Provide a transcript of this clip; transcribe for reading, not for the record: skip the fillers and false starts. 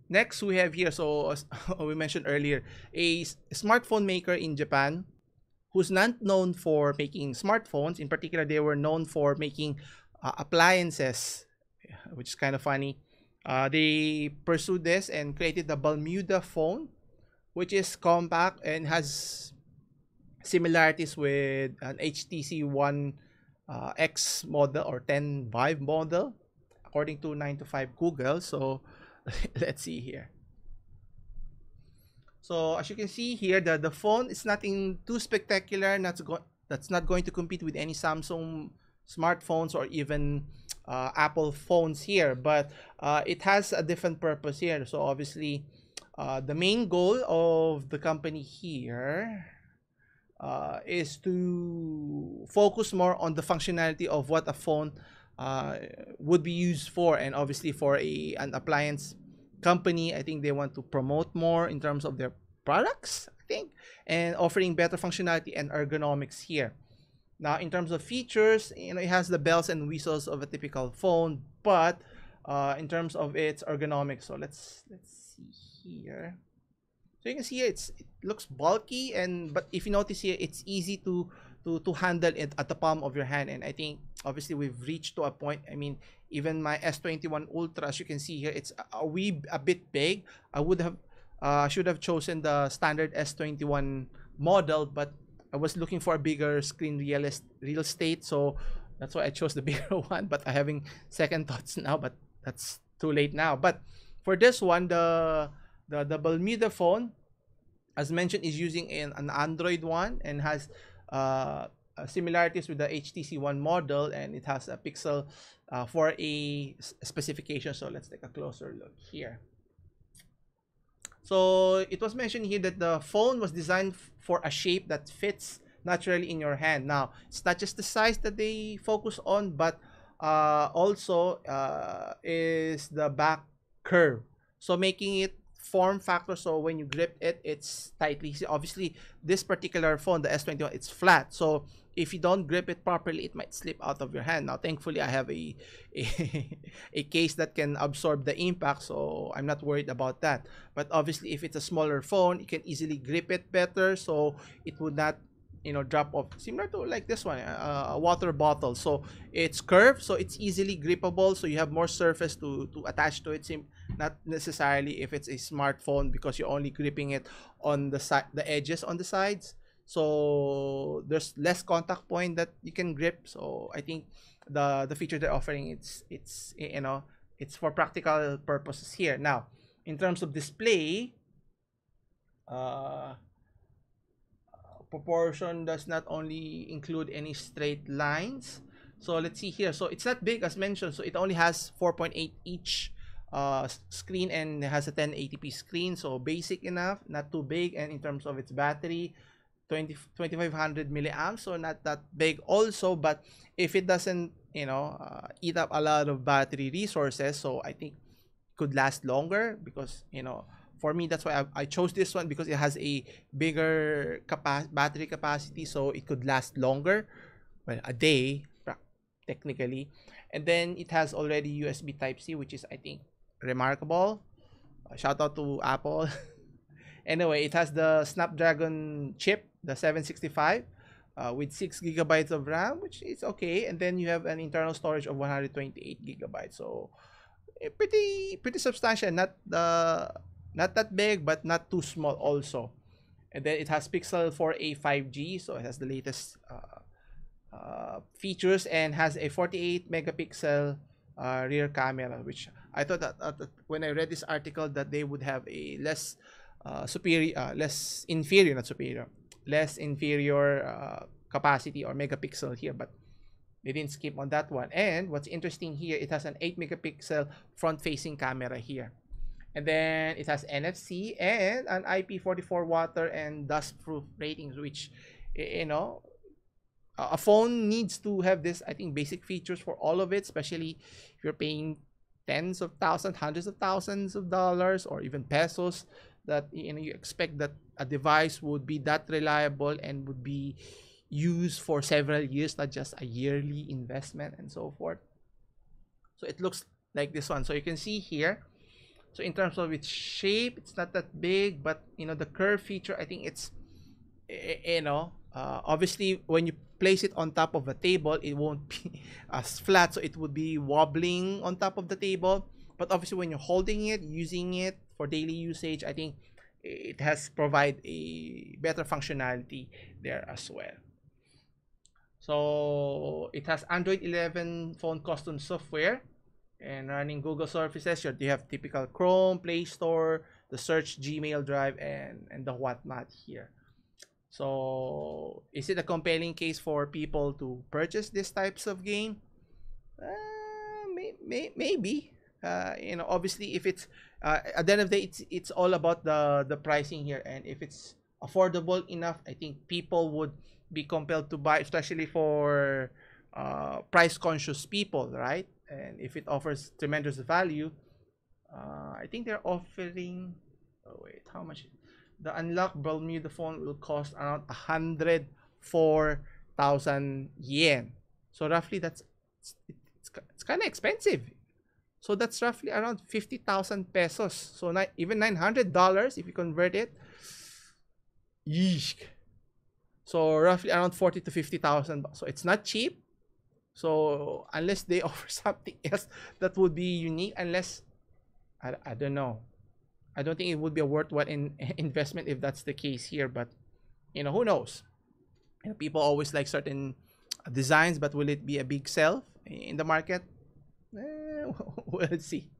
Next, we have here, so as we mentioned earlier, a smartphone maker in Japan who's not known for making smartphones. In particular, they were known for making appliances, which is kind of funny. They pursued this and created the Balmuda Phone, which is compact and has similarities with an HTC One X model or 10 Vive model, according to 9 to 5 Google. So let's see here. So as you can see here, the phone is nothing too spectacular. That's not going to compete with any Samsung smartphones or even Apple phones here. But it has a different purpose here. So obviously, the main goal of the company here is to focus more on the functionality of what a phone would be used for, and obviously for an appliance company, I think they want to promote more in terms of their products, I think, and offering better functionality and ergonomics here. Now, in terms of features, it has the bells and whistles of a typical phone, but in terms of its ergonomics, so let's see here. So you can see it looks bulky, but if you notice here, it's easy to handle it at the palm of your hand. And I think obviously we've reached to a point. I mean, even my S21 Ultra, as you can see here, it's a bit big. I would have should have chosen the standard S21 model, but I was looking for a bigger screen real estate, so that's why I chose the bigger one. But I'm having second thoughts now, but that's too late now. But for this one, the Balmuda Phone, as mentioned, is using an Android one and has similarities with the HTC One model, and it has a Pixel for a specification. So let's take a closer look here. So it was mentioned here that the phone was designed for a shape that fits naturally in your hand. Now, it's not just the size that they focus on, but also is the back curve. So making it form factor, so when you grip it, it's tightly. See, obviously, this particular phone, the S21, it's flat. So if you don't grip it properly, it might slip out of your hand. Now, thankfully, I have a case that can absorb the impact, so I'm not worried about that. But obviously, if it's a smaller phone, you can easily grip it better, so it would not drop off, similar to like this one, a water bottle. So it's curved, so it's easily grippable, so you have more surface to attach to it. Not necessarily if it's a smartphone, because you're only gripping it on the side, the edges on the sides, so there's less contact point that you can grip. So I think the feature they're offering, it's for practical purposes here. Now, in terms of display, proportion does not only include any straight lines. So let's see here. So it's not big as mentioned. So it only has 4.8 each screen, and it has a 1080p screen. So basic enough, not too big. And in terms of its battery, 2500 milliamps, so not that big also. But if it doesn't eat up a lot of battery resources, so I think could last longer, because for me, that's why I chose this one, because it has a bigger battery capacity, so it could last longer, well, a day technically. And then it has already USB Type-C, which is, I think, remarkable. Shout out to Apple. Anyway, it has the Snapdragon chip, the 765, with 6 gigabytes of RAM, which is okay. And then you have an internal storage of 128 gigabytes. So pretty substantial. Not that big, but not too small also. And then it has Pixel 4a 5G, so it has the latest features, and has a 48 megapixel rear camera, which I thought that when I read this article that they would have a less inferior capacity or megapixel here, but they didn't skip on that one. And what's interesting here, it has an 8 megapixel front-facing camera here. And then it has NFC and an IP44 water and dust-proof ratings, which, a phone needs to have this, I think, basic features for all of it, especially if you're paying tens of thousands, hundreds of thousands of dollars, or even pesos, that you expect that a device would be that reliable and would be used for several years, not just a yearly investment and so forth. So it looks like this one. So you can see here. So in terms of its shape, it's not that big, but you know, the curve feature, I think it's, you know, obviously when you place it on top of a table, it won't be as flat, so it would be wobbling on top of the table. But obviously when you're holding it, using it for daily usage, I think it has provide a better functionality there as well. So it has Android 11 phone custom software and running Google services. You have typical Chrome, Play Store, the search, Gmail Drive, and the whatnot here. So is it a compelling case for people to purchase these types of game? Maybe. You know, obviously, if it's at the end of the day, it's all about the pricing here, and if it's affordable enough, I think people would be compelled to buy, especially for price conscious people, right? And if it offers tremendous value, I think they're offering. Oh wait, how much? The unlocked Balmuda phone will cost around 104,000 yen. So roughly, it's kind of expensive. So that's roughly around 50,000 pesos. So even $900 if you convert it. Yeesh. So roughly around 40 to 50,000. So it's not cheap. So unless they offer something else that would be unique, unless I don't know. I don't think it would be a worthwhile investment if that's the case here. But you know, who knows? You know, people always like certain designs, but will it be a big sell in the market? We'll see.